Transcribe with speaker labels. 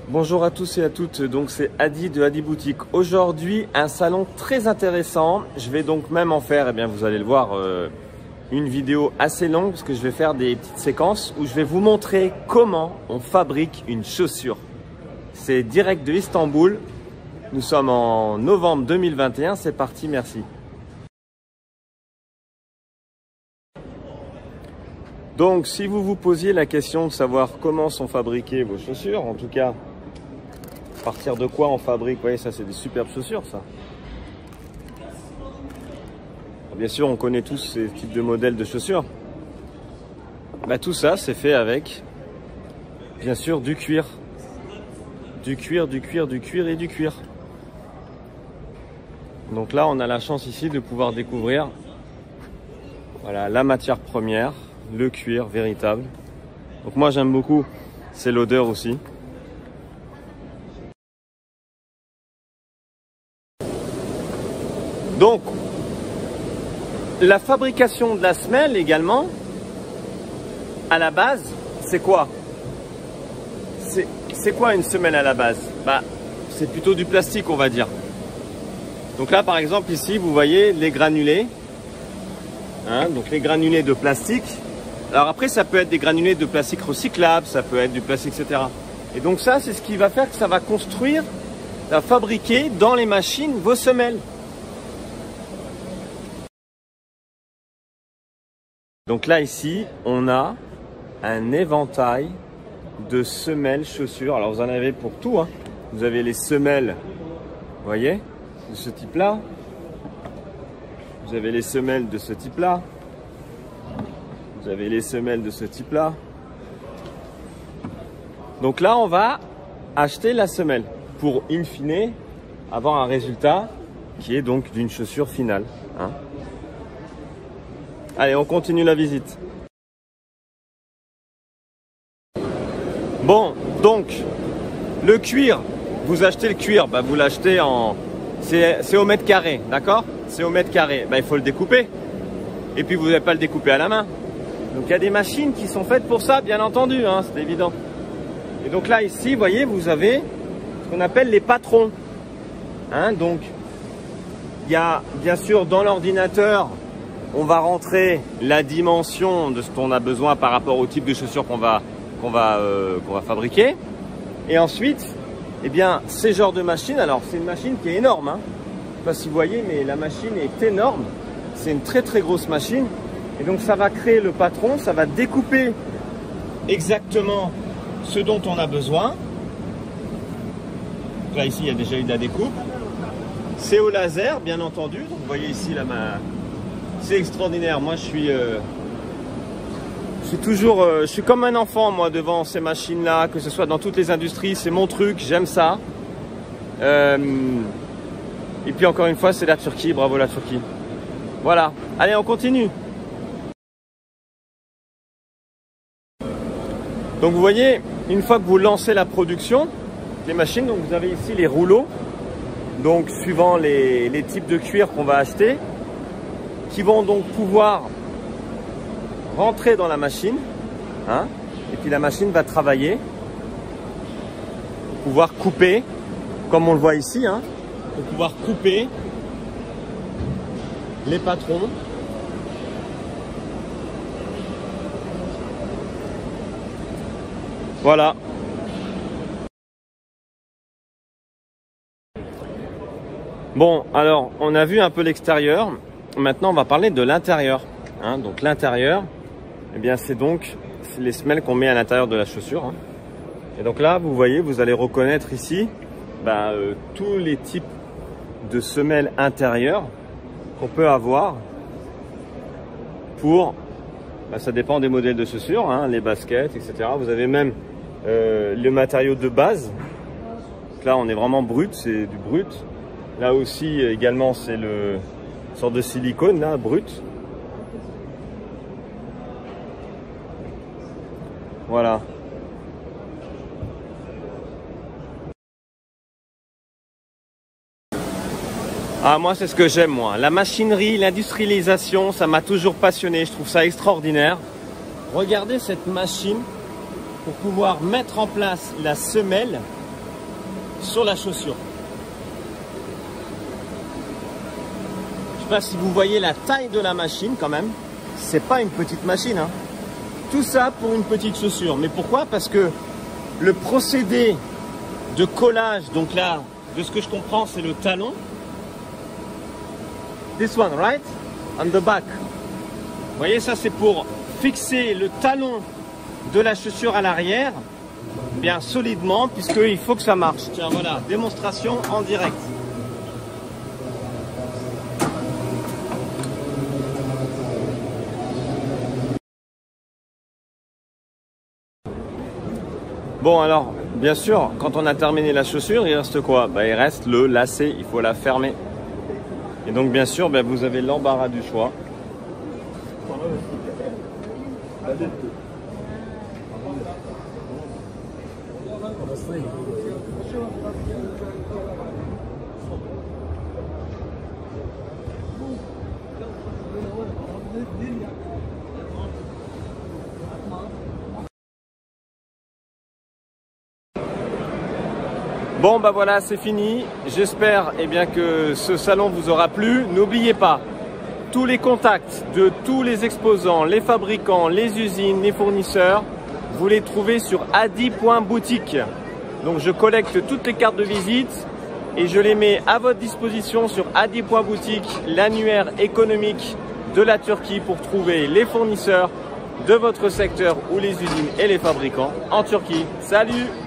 Speaker 1: Bonjour à tous et à toutes, donc c'est Adi de Adi Boutique. Aujourd'hui, un salon très intéressant. Je vais donc même en faire, vous allez le voir, une vidéo assez longue parce que je vais faire des petites séquences où je vais vous montrer comment on fabrique une chaussure. C'est direct de Istanbul. Nous sommes en novembre 2021. C'est parti, merci. Donc, si vous vous posiez la question de savoir comment sont fabriquées vos chaussures, en tout cas, à partir de quoi on fabrique, vous voyez, ça c'est des superbes chaussures, ça. Bien sûr, on connaît tous ces types de modèles de chaussures. Tout ça, c'est fait avec, bien sûr, du cuir. Du cuir, du cuir, du cuir et du cuir. Donc là, on a la chance ici de pouvoir découvrir, voilà, la matière première, le cuir véritable. Donc moi, j'aime beaucoup, c'est l'odeur aussi. Donc, la fabrication de la semelle également, à la base, c'est quoi? C'est quoi une semelle à la base? C'est plutôt du plastique, on va dire. Donc là, par exemple, ici, vous voyez les granulés. Donc les granulés de plastique. Alors après, ça peut être des granulés de plastique recyclable, ça peut être du plastique, etc. Et donc ça, c'est ce qui va faire que ça va construire, ça va fabriquer dans les machines vos semelles. Donc là, ici, on a un éventail de semelles chaussures. Alors, vous en avez pour tout, hein. Vous avez les semelles, vous voyez, de ce type-là. Vous avez les semelles de ce type-là. Vous avez les semelles de ce type-là. Donc là, on va acheter la semelle pour, in fine, avoir un résultat qui est donc d'une chaussure finale, hein. Allez, on continue la visite. Bon, donc, le cuir, vous achetez le cuir, vous l'achetez en... C'est au mètre carré, d'accord? C'est au mètre carré. Il faut le découper. Et puis, vous n'allez pas le découper à la main. Donc, il y a des machines qui sont faites pour ça, bien entendu, hein, c'est évident. Et donc là, ici, vous voyez, vous avez ce qu'on appelle les patrons. Donc, il y a, bien sûr, dans l'ordinateur, on va rentrer la dimension de ce qu'on a besoin par rapport au type de chaussures qu'on va fabriquer. Et ensuite, ces genres de machines, alors c'est une machine qui est énorme, hein. Je ne sais pas si vous voyez, mais la machine est énorme. C'est une très très grosse machine. Et donc ça va créer le patron, ça va découper exactement ce dont on a besoin. Là ici, il y a déjà eu de la découpe. C'est au laser, bien entendu. Donc vous voyez ici là c'est extraordinaire. Moi, je suis comme un enfant, moi, devant ces machines-là, que ce soit dans toutes les industries. C'est mon truc, j'aime ça. Et puis, encore une fois, c'est la Turquie. Bravo, la Turquie. Voilà. Allez, on continue. Donc, vous voyez, une fois que vous lancez la production, les machines, donc vous avez ici les rouleaux. Donc, suivant les types de cuir qu'on va acheter, qui vont donc pouvoir rentrer dans la machine, hein, et puis la machine va travailler pour pouvoir couper, comme on le voit ici, hein, pour pouvoir couper les patrons. Voilà. Bon, alors, on a vu un peu l'extérieur. Maintenant, on va parler de l'intérieur. Donc l'intérieur, c'est donc les semelles qu'on met à l'intérieur de la chaussure, hein. Et donc là, vous voyez, vous allez reconnaître ici tous les types de semelles intérieures qu'on peut avoir pour, ça dépend des modèles de chaussures, hein, les baskets, etc. Vous avez même le matériau de base. Donc là, on est vraiment brut, c'est du brut. Là aussi, également, c'est une sorte de silicone, là, brut. Voilà. Moi, c'est ce que j'aime, moi. La machinerie, l'industrialisation, ça m'a toujours passionné. Je trouve ça extraordinaire. Regardez cette machine pour pouvoir mettre en place la semelle sur la chaussure. Je sais pas si vous voyez la taille de la machine quand même. C'est pas une petite machine, hein. Tout ça pour une petite chaussure. Mais pourquoi? Parce que le procédé de collage, donc là, de ce que je comprends, c'est le talon. This one, right? On the back. Vous voyez, ça c'est pour fixer le talon de la chaussure à l'arrière bien solidement, puisqu'il faut que ça marche. Tiens, voilà, démonstration en direct. Bon, alors, bien sûr, quand on a terminé la chaussure, il reste quoi? Bah, il reste le lacet, il faut la fermer. Et donc, bien sûr, bah, vous avez l'embarras du choix. Bon bah voilà, c'est fini. J'espère bien que ce salon vous aura plu. N'oubliez pas, tous les contacts de tous les exposants, les fabricants, les usines, les fournisseurs, vous les trouvez sur adi.boutique. Donc je collecte toutes les cartes de visite et je les mets à votre disposition sur adi.boutique, l'annuaire économique de la Turquie, pour trouver les fournisseurs de votre secteur ou les usines et les fabricants en Turquie. Salut!